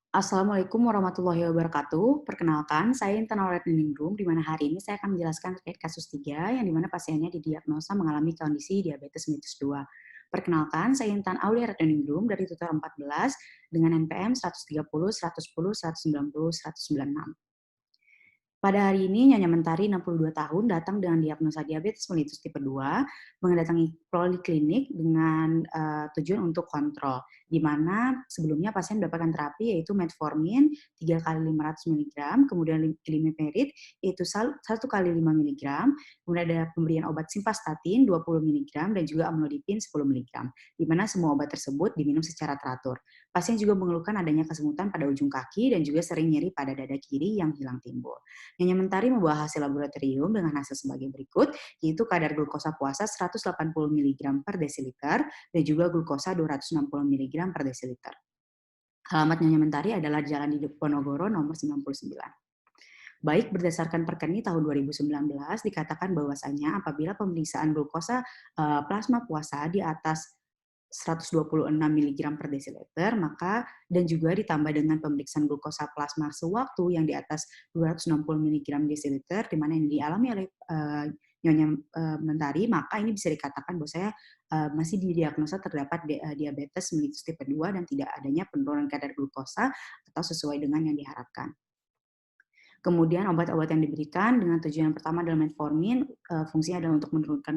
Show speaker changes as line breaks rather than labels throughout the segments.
Assalamualaikum warahmatullahi wabarakatuh. Perkenalkan, saya Intan Auretiningrum, di mana hari ini saya akan menjelaskan terkait kasus 3, yang di mana pasiennya didiagnosa mengalami kondisi diabetes mellitus 2. Perkenalkan, saya Intan Auretiningrum dari tutor 14 dengan NPM 130, 110, 190, 196. Pada hari ini, Nyonya Mentari, 62 tahun, datang dengan diagnosa diabetes mellitus tipe 2, mendatangi poliklinik dengan tujuan untuk kontrol, di mana sebelumnya pasien mendapatkan terapi yaitu metformin 3 kali 500 mg, kemudian glimepiride yaitu 1 kali 5 mg, kemudian ada pemberian obat simvastatin 20 mg dan juga amlodipin 10 mg, di mana semua obat tersebut diminum secara teratur. Pasien juga mengeluhkan adanya kesemutan pada ujung kaki dan juga sering nyeri pada dada kiri yang hilang timbul. Nyonya Mentari membawa hasil laboratorium dengan hasil sebagai berikut, yaitu kadar glukosa puasa 180 mg per desiliter dan juga glukosa 260 mg per desiliter. Alamat Nyonya Mentari adalah Jalan Diponegoro nomor 99. Baik, berdasarkan Perkeni tahun 2019 dikatakan bahwasanya apabila pemeriksaan glukosa plasma puasa di atas 126 mg per desiliter, maka dan juga ditambah dengan pemeriksaan glukosa plasma sewaktu yang di atas 260 mg desiliter, di mana ini dialami oleh Nyonya Mentari, maka ini bisa dikatakan bahwa saya masih didiagnosa terdapat diabetes mellitus tipe 2 dan tidak adanya penurunan kadar glukosa atau sesuai dengan yang diharapkan. Kemudian obat-obat yang diberikan dengan tujuan yang pertama adalah metformin, fungsinya adalah untuk menurunkan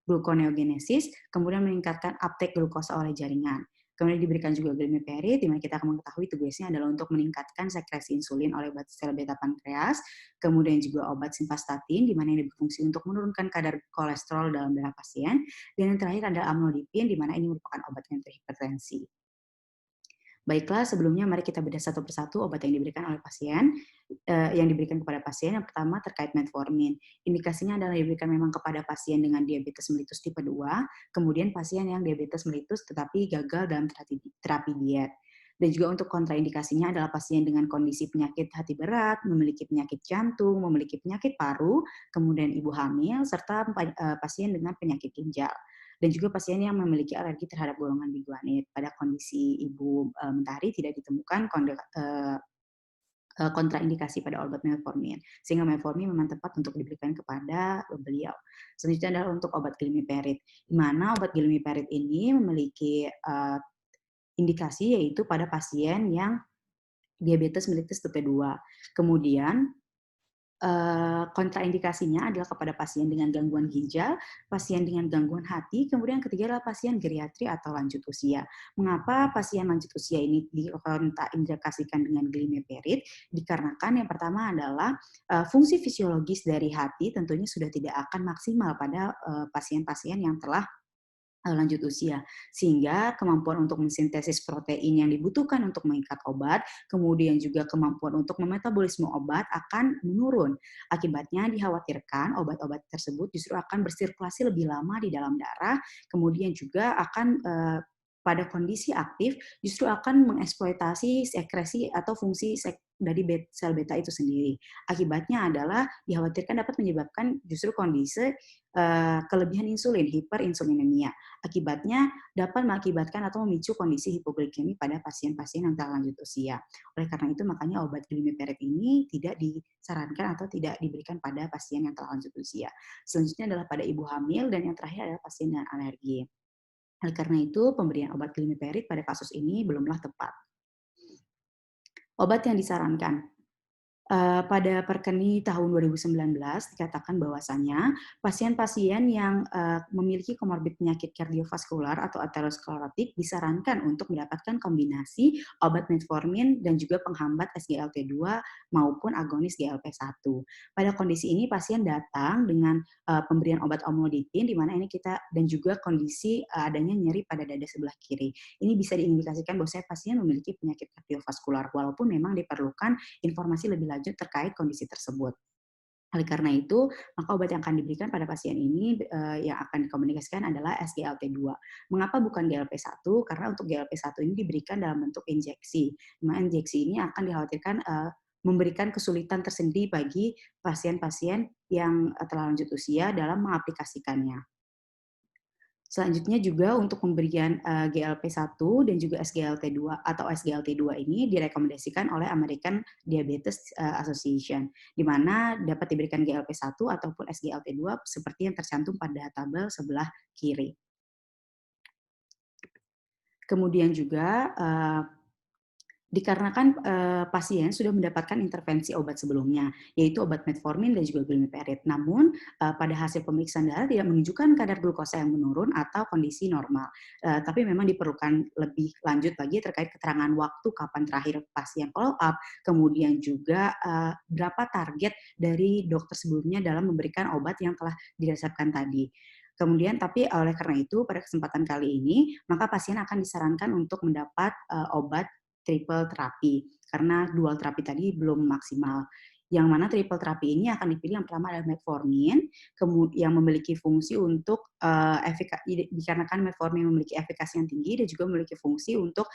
gluconeogenesis, kemudian meningkatkan uptake glukosa oleh jaringan. Kemudian diberikan juga glimepiride, di mana kita akan mengetahui tugasnya adalah untuk meningkatkan sekresi insulin oleh sel beta pankreas, kemudian juga obat simvastatin, di mana ini berfungsi untuk menurunkan kadar kolesterol dalam darah pasien, dan yang terakhir adalah amlodipin, di mana ini merupakan obat antihipertensi. Baiklah, sebelumnya mari kita bedah satu persatu obat yang diberikan oleh pasien, yang diberikan kepada pasien. Yang pertama terkait metformin. Indikasinya adalah diberikan memang kepada pasien dengan diabetes mellitus tipe 2, kemudian pasien yang diabetes mellitus tetapi gagal dalam terapi diet. Dan juga untuk kontraindikasinya adalah pasien dengan kondisi penyakit hati berat, memiliki penyakit jantung, memiliki penyakit paru, kemudian ibu hamil, serta pasien dengan penyakit ginjal. Dan juga pasien yang memiliki alergi terhadap golongan biguanid. Pada kondisi Ibu Mentari tidak ditemukan kontraindikasi pada obat metformin, sehingga metformin memang tepat untuk diberikan kepada beliau. Selanjutnya adalah untuk obat glimepiride, di mana obat glimepiride ini memiliki indikasi yaitu pada pasien yang diabetes mellitus tipe 2. Kemudian kontraindikasinya adalah kepada pasien dengan gangguan ginjal, pasien dengan gangguan hati, kemudian yang ketiga adalah pasien geriatri atau lanjut usia. Mengapa pasien lanjut usia ini dikontraindikasikan dengan glimepiride? Dikarenakan yang pertama adalah fungsi fisiologis dari hati tentunya sudah tidak akan maksimal pada pasien-pasien yang telah lanjut usia, sehingga kemampuan untuk mensintesis protein yang dibutuhkan untuk mengikat obat, kemudian juga kemampuan untuk memetabolisme obat akan menurun. Akibatnya dikhawatirkan obat-obat tersebut justru akan bersirkulasi lebih lama di dalam darah, kemudian juga akan pada kondisi aktif justru akan mengeksploitasi sekresi atau fungsi dari sel beta itu sendiri. Akibatnya adalah dikhawatirkan dapat menyebabkan justru kondisi kelebihan insulin, hiperinsulinemia. Akibatnya dapat mengakibatkan atau memicu kondisi hipoglikemi pada pasien-pasien yang telah lanjut usia. Oleh karena itu makanya obat glimepiride ini tidak disarankan atau tidak diberikan pada pasien yang telah lanjut usia. Selanjutnya adalah pada ibu hamil dan yang terakhir adalah pasien dengan alergi. Oleh karena itu pemberian obat glimepiride pada kasus ini belumlah tepat. Obat yang disarankan. Pada Perkeni tahun 2019 dikatakan bahwasanya pasien-pasien yang memiliki komorbid penyakit kardiovaskular atau aterosklerotik disarankan untuk mendapatkan kombinasi obat metformin dan juga penghambat SGLT2 maupun agonis GLP-1. Pada kondisi ini pasien datang dengan pemberian obat amlodipin, di mana ini kita dan juga kondisi adanya nyeri pada dada sebelah kiri. Ini bisa diindikasikan bahwa pasien memiliki penyakit kardiovaskular, walaupun memang diperlukan informasi lebih lanjut terkait kondisi tersebut. Oleh karena itu, maka obat yang akan diberikan pada pasien ini yang akan dikomunikasikan adalah SGLT2. Mengapa bukan GLP-1? Karena untuk GLP-1 ini diberikan dalam bentuk injeksi. Nah, injeksi ini akan dikhawatirkan memberikan kesulitan tersendiri bagi pasien-pasien yang telah lanjut usia dalam mengaplikasikannya. Selanjutnya juga untuk pemberian GLP-1 dan juga SGLT2 atau SGLT2 ini direkomendasikan oleh American Diabetes Association, di mana dapat diberikan GLP-1 ataupun SGLT2 seperti yang tercantum pada tabel sebelah kiri. Kemudian juga dikarenakan pasien sudah mendapatkan intervensi obat sebelumnya, yaitu obat metformin dan juga glimepiride. Namun pada hasil pemeriksaan darah tidak menunjukkan kadar glukosa yang menurun atau kondisi normal. Tapi memang diperlukan lebih lanjut lagi terkait keterangan waktu kapan terakhir pasien follow up, kemudian juga berapa target dari dokter sebelumnya dalam memberikan obat yang telah diresepkan tadi. Kemudian tapi oleh karena itu pada kesempatan kali ini maka pasien akan disarankan untuk mendapat obat triple terapi karena dual terapi tadi belum maksimal. Yang mana triple terapi ini akan dipilih yang pertama adalah metformin, yang memiliki fungsi untuk dikarenakan metformin memiliki efikasi yang tinggi dan juga memiliki fungsi untuk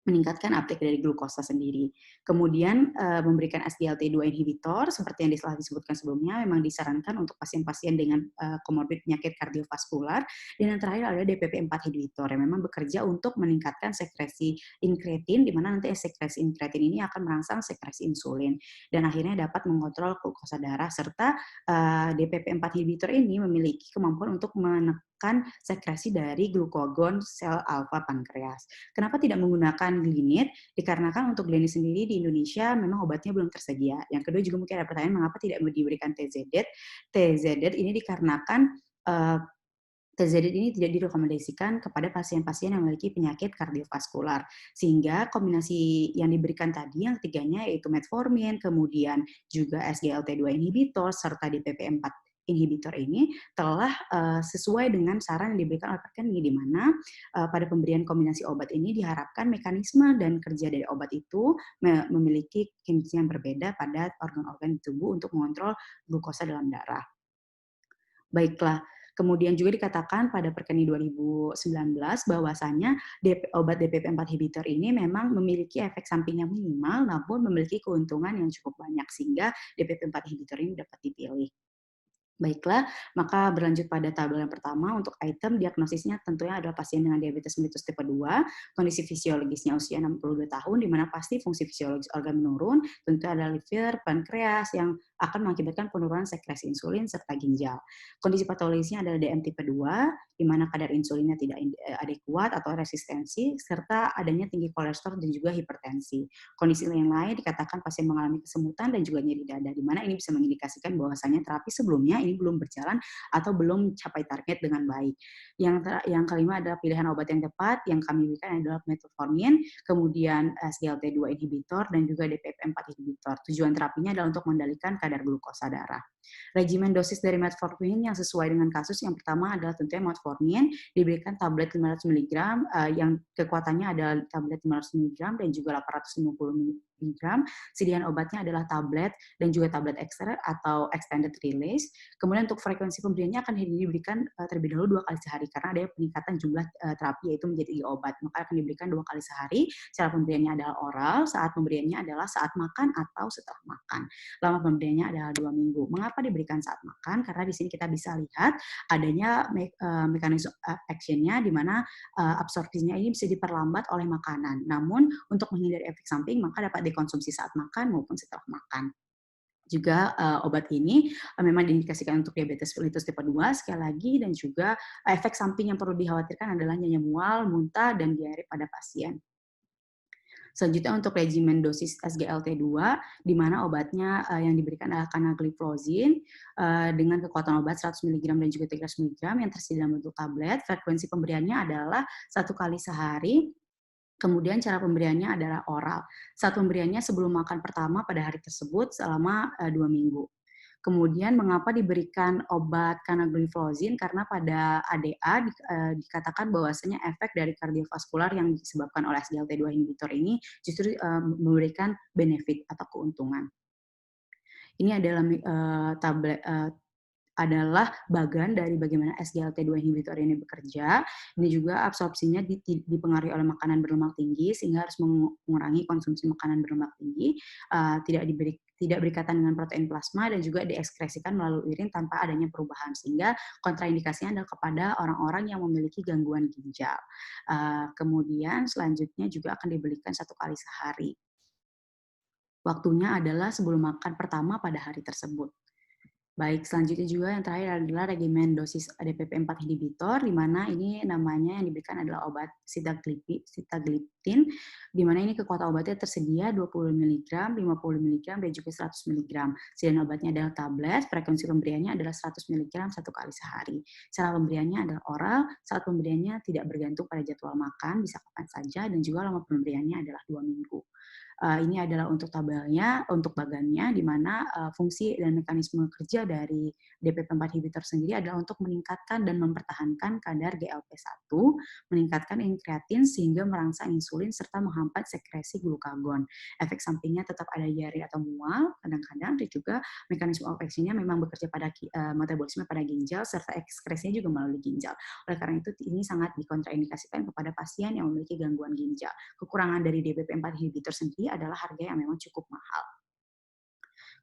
meningkatkan uptake dari glukosa sendiri. Kemudian memberikan SGLT2 inhibitor seperti yang telah disebutkan sebelumnya memang disarankan untuk pasien-pasien dengan komorbid penyakit kardiovaskular, dan yang terakhir adalah DPP-4 inhibitor yang memang bekerja untuk meningkatkan sekresi inkretin, di mana nanti sekresi inkretin ini akan merangsang sekresi insulin dan akhirnya dapat mengontrol glukosa darah, serta DPP-4 inhibitor ini memiliki kemampuan untuk menekan sekresi dari glukagon sel alfa pankreas. Kenapa tidak menggunakan Glinit? Dikarenakan untuk Glinit sendiri di Indonesia memang obatnya belum tersedia. Yang kedua juga mungkin ada pertanyaan mengapa tidak diberikan TZD. TZD ini dikarenakan TZD ini tidak direkomendasikan kepada pasien-pasien yang memiliki penyakit kardiovaskular. Sehingga kombinasi yang diberikan tadi, yang ketiganya yaitu metformin, kemudian juga SGLT2 inhibitor, serta DPP-4 inhibitor ini telah sesuai dengan saran yang diberikan oleh Perkeni, di mana pada pemberian kombinasi obat ini diharapkan mekanisme dan kerja dari obat itu memiliki kinerja yang berbeda pada organ-organ tubuh untuk mengontrol glukosa dalam darah. Baiklah, kemudian juga dikatakan pada Perkeni 2019 bahwasanya obat DPP-4 inhibitor ini memang memiliki efek samping yang minimal namun memiliki keuntungan yang cukup banyak sehingga DPP-4 inhibitor ini dapat dipilih. Baiklah, maka berlanjut pada tabel yang pertama untuk item diagnosisnya tentunya adalah pasien dengan diabetes mellitus tipe 2, kondisi fisiologisnya usia 62 tahun, di mana pasti fungsi fisiologis organ menurun, tentu ada liver, pankreas yang akan mengakibatkan penurunan sekresi insulin serta ginjal. Kondisi patologisnya adalah DM tipe 2, di mana kadar insulinnya tidak adekuat atau resistensi, serta adanya tinggi kolesterol dan juga hipertensi. Kondisi yang lain dikatakan pasien mengalami kesemutan dan juga nyeri dada, di mana ini bisa mengindikasikan bahwasanya terapi sebelumnya ini belum berjalan atau belum mencapai target dengan baik. Yang kelima adalah pilihan obat yang tepat, yang kami berikan adalah metformin, kemudian SGLT2 inhibitor, dan juga DPP-4 inhibitor. Tujuan terapinya adalah untuk mengendalikan kadar glukosa darah. Regimen dosis dari metformin yang sesuai dengan kasus yang pertama adalah tentunya metformin diberikan tablet 500 mg yang kekuatannya adalah tablet 500 mg dan juga 850 mg. Sediaan obatnya adalah tablet dan juga tablet ekstrak atau extended release. Kemudian untuk frekuensi pemberiannya akan diberikan terlebih dahulu 2 kali sehari karena ada peningkatan jumlah terapi yaitu menjadi obat. Maka akan diberikan 2 kali sehari. Cara pemberiannya adalah oral, saat pemberiannya adalah saat makan atau setelah makan. Lama pemberiannya adalah 2 minggu. Mengapa diberikan saat makan? Karena di sini kita bisa lihat adanya mekanisme actionnya di mana absorpsinya ini bisa diperlambat oleh makanan. Namun untuk menghindari efek samping maka dapat dikonsumsi saat makan maupun setelah makan. Juga obat ini memang diindikasikan untuk diabetes mellitus tipe 2 sekali lagi, dan juga efek samping yang perlu dikhawatirkan adalah nyeri mual, muntah, dan diare pada pasien. Selanjutnya untuk regimen dosis SGLT2, di mana obatnya yang diberikan adalah canagliflozin dengan kekuatan obat 100 mg dan juga 300 mg yang tersedia dalam bentuk tablet. Frekuensi pemberiannya adalah 1 kali sehari. Kemudian cara pemberiannya adalah oral. Saat pemberiannya sebelum makan pertama pada hari tersebut selama 2 minggu. Kemudian mengapa diberikan obat canagliflozin? Karena pada ADA dikatakan bahwasanya efek dari kardiovaskular yang disebabkan oleh SGLT2 inhibitor ini justru memberikan benefit atau keuntungan. Ini adalah tablet adalah bagan dari bagaimana SGLT2 inhibitor ini bekerja. Ini juga absorpsinya dipengaruhi oleh makanan berlemak tinggi, sehingga harus mengurangi konsumsi makanan berlemak tinggi, tidak berikatan dengan protein plasma, dan juga diekskresikan melalui urin tanpa adanya perubahan, sehingga kontraindikasinya adalah kepada orang-orang yang memiliki gangguan ginjal. Kemudian selanjutnya juga akan diberikan 1 kali sehari. Waktunya adalah sebelum makan pertama pada hari tersebut. Baik, selanjutnya juga yang terakhir adalah regimen dosis DPP-4 inhibitor, di mana ini namanya yang diberikan adalah obat sitagliptin, di mana ini kekuatan obatnya tersedia 20 mg, 50 mg, dan juga 100 mg. Sediaan obatnya adalah tablet, frekuensi pemberiannya adalah 100 mg 1 kali sehari. Cara pemberiannya adalah oral, saat pemberiannya tidak bergantung pada jadwal makan, bisa kapan saja, dan juga lama pemberiannya adalah 2 minggu. Ini adalah untuk tabelnya, untuk bagannya, di mana fungsi dan mekanisme kerja dari DPP-4 inhibitor sendiri adalah untuk meningkatkan dan mempertahankan kadar GLP-1, meningkatkan inkreatin sehingga merangsang insulin, serta menghambat sekresi glukagon. Efek sampingnya tetap ada diare atau mual, kadang-kadang, dan juga mekanisme of action-nya memang bekerja pada metabolisme pada ginjal, serta ekskresinya juga melalui ginjal. Oleh karena itu, ini sangat dikontraindikasikan kepada pasien yang memiliki gangguan ginjal. Kekurangan dari DPP-4 inhibitor sendiri adalah harga yang memang cukup mahal.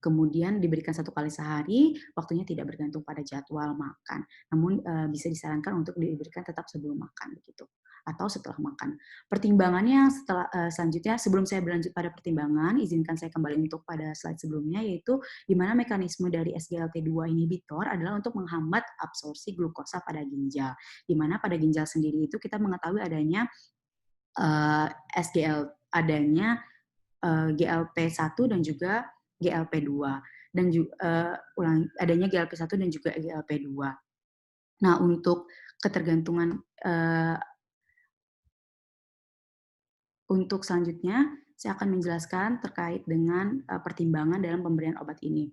Kemudian diberikan 1 kali sehari, waktunya tidak bergantung pada jadwal makan. Namun bisa disarankan untuk diberikan tetap sebelum makan begitu, atau setelah makan. Pertimbangannya selanjutnya, sebelum saya berlanjut pada pertimbangan, izinkan saya kembali untuk pada slide sebelumnya, yaitu di mana mekanisme dari SGLT2 inhibitor adalah untuk menghambat absorpsi glukosa pada ginjal. Di mana pada ginjal sendiri itu kita mengetahui adanya adanya GLP-1 dan juga GLP-2, dan adanya GLP-1 dan juga GLP-2. Nah, untuk ketergantungan untuk selanjutnya saya akan menjelaskan terkait dengan pertimbangan dalam pemberian obat ini.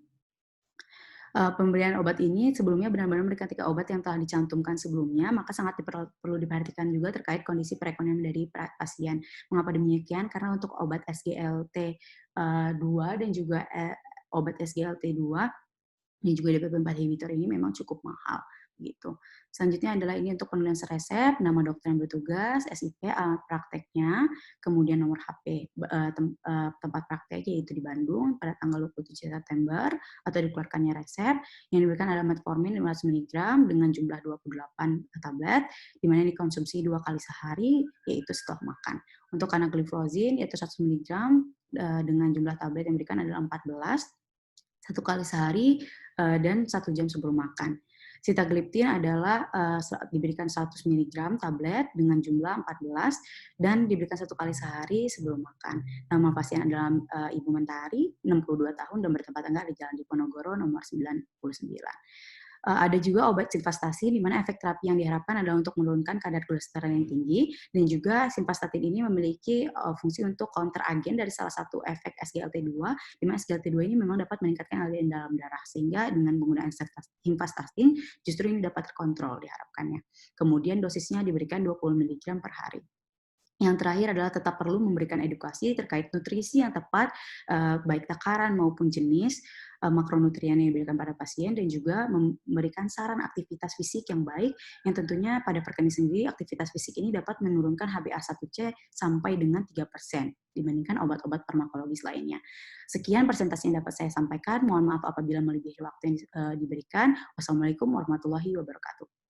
Pemberian obat ini sebelumnya benar-benar ketika obat yang telah dicantumkan sebelumnya, maka sangat perlu diperhatikan juga terkait kondisi perekonomian dari pasien. Mengapa demikian? Karena untuk obat SGLT2 dan juga obat SGLT2 dan juga DPP-4 inhibitor ini memang cukup mahal gitu. Selanjutnya adalah ini untuk penulisan resep, nama dokter yang bertugas, SIP, alamat prakteknya, kemudian nomor HP tempat praktek, yaitu di Bandung pada tanggal 27 September, atau dikeluarkannya resep yang diberikan adalah metformin 500 mg dengan jumlah 28 tablet, di mana dikonsumsi 2 kali sehari, yaitu setelah makan. Untuk kanagliflozin yaitu 100 mg dengan jumlah tablet yang diberikan adalah 14, 1 kali sehari, dan 1 jam sebelum makan. Sitagliptin adalah diberikan 100 mg tablet dengan jumlah 14 dan diberikan 1 kali sehari sebelum makan. Nama pasien adalah Ibu Mentari, 62 tahun, dan bertempat tinggal di Jalan Diponegoro nomor 99. Ada juga obat simvastatin, di mana efek terapi yang diharapkan adalah untuk menurunkan kadar kolesterol yang tinggi, dan juga simvastatin ini memiliki fungsi untuk counter agen dari salah satu efek SGLT2, di mana SGLT2 ini memang dapat meningkatkan LDL dalam darah, sehingga dengan menggunakan simvastatin justru ini dapat terkontrol diharapkannya. Kemudian dosisnya diberikan 20 mg per hari. Yang terakhir adalah tetap perlu memberikan edukasi terkait nutrisi yang tepat, baik takaran maupun jenis makronutrien yang diberikan pada pasien, dan juga memberikan saran aktivitas fisik yang baik, yang tentunya pada Perkeni sendiri aktivitas fisik ini dapat menurunkan HbA1c sampai dengan 3% dibandingkan obat-obat farmakologis lainnya. Sekian presentasi yang dapat saya sampaikan. Mohon maaf apabila melebihi waktu yang diberikan. Wassalamualaikum warahmatullahi wabarakatuh.